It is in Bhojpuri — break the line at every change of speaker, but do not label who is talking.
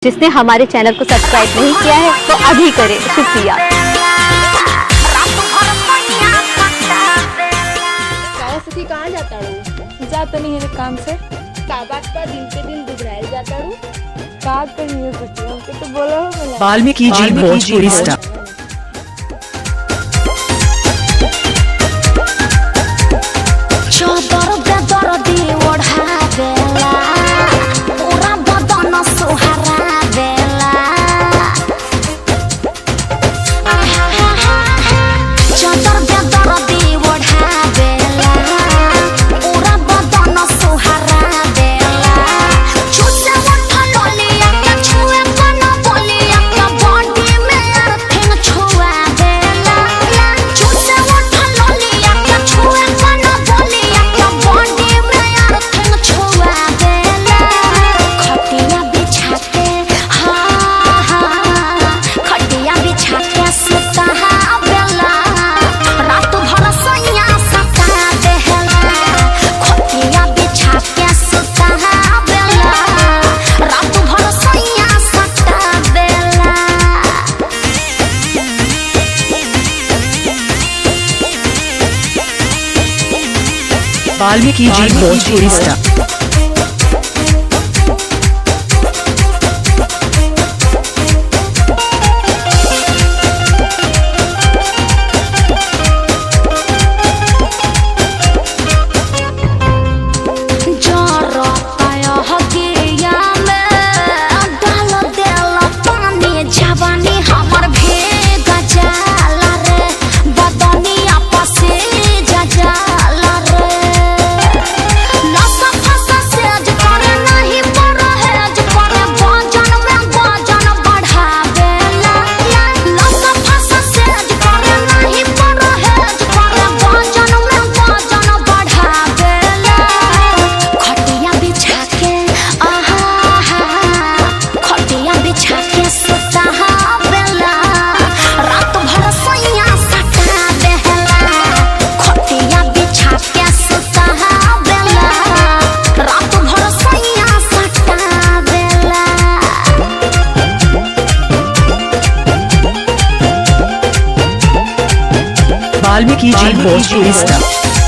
जिसने हमारे चैनल को सब्सक्राइब नहीं किया है तो अभी करें। शुक्रिया।
कहाँ जाता हूँ?
जाता नहीं है काम से।
का बात पर दिन पे दिन दुबराए जाता हूँ।
का करिए कुछ हमको तो बोला हो।
Valmiki ji Bhojpuri star. Valmiki ji Bhojpuri star. Valmiki ji Bhojpuri star.